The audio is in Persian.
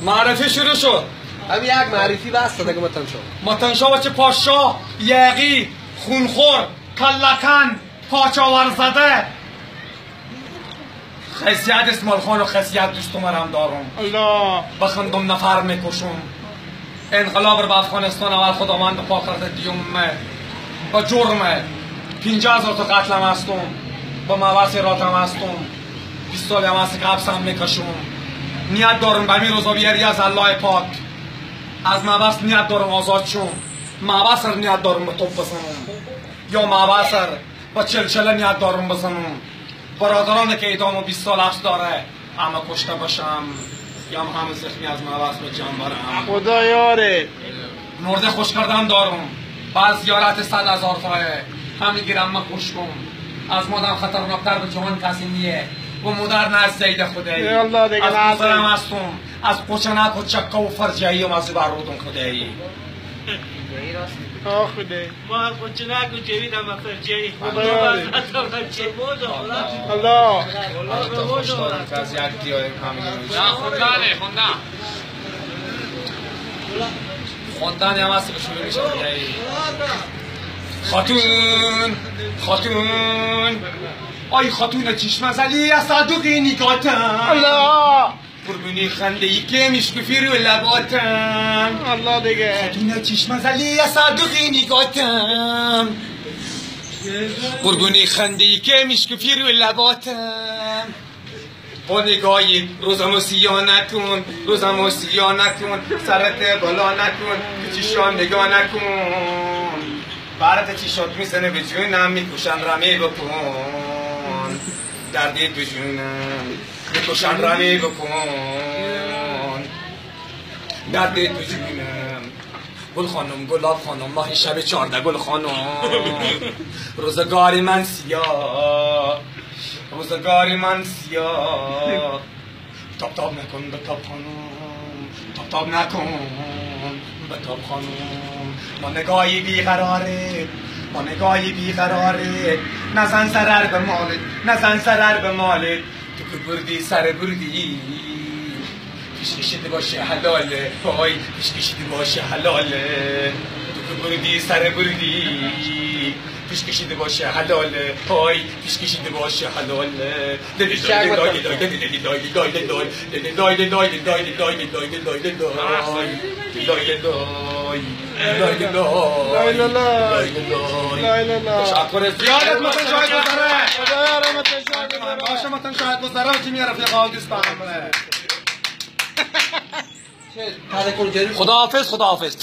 معرفی شروع شد. هم یک معرفی بس دیگه متنشا بچه پاشا یقی خونخور کلکن پاچاور زده خیسیت اسمال خان و خیسیت دوستم هم دارم. الله بخندم نفر میکشم. انقلاب رو به افغانستان اول خداوند پا کرده دیوم با جرم 50,000 تا قتلم هستم با موث راتم هستم 20 سال هم هست که حبسم میکشم. نیت دارم به می روزا بیاری از الله پاک از موث نیت دارم آزاد شم. موث رو نیت دارم به توپ بزنم یا موث رو با چلچله نیت دارم بزنم. برادران که ایدام و 20 سال حبس داره همه کشته باشم یا همه زخمی از موث به جان برم. خدا یاره مرده خوش کردم دارم بعد زیارت 100,000 تاه همین گیرم من خوش کن از مادم خطرناکتر به جهان کسی نیه و مدر نزد زید خدایی از بزرم هستم از قچنک و چکه و فرجایی و مزی برودم خدایی آه خدایی ما هم قچنک و جوید هم فرجایی الله تا خوش دارم که از یک دیایم همین خوندن هم هستی به شروع میشه خاتون آی خاتون چشم زلی از صدوقی نگاتم الله قربونی خنده ای که میشکفی رو لباتم الله دیگه خاتون چشم زلی از صدوقی نگاتم قربونی خنده ای که میشکفی رو لباتم با نگاهی روزمو سیاه نکن روزمو سیاه نکن سرت بالا نکن که چیشان نگاه نکن برات چیشات میزنه به جونم میکشن رمی بکن دردی به جونم میکشن رمی بکن دردی به جونم گل خانم گلاب خانم ماه شب 14 گل خانم روزگاری من سیاه روزگاری من سیاه تاب تاب نکن به تاب خانم تاب تاب نکن به تاب خانم ما نگاهی بیقراره ما نگاهی بیقراره نزن سرر به مالت نزن سرر به مالت تو که بردی سر بردی پیش کشیده باشه حلاله وای پیش کشیده باشه حلاله تو که بردی سر بردی پیش کشیده باشه حلاله های پیش کشیده باشه حلاله تشکر زیادت متن شاید گذاره باشه متن شاید گذاره چی میاره رفیق آدیستان خداحافظ خداحافظ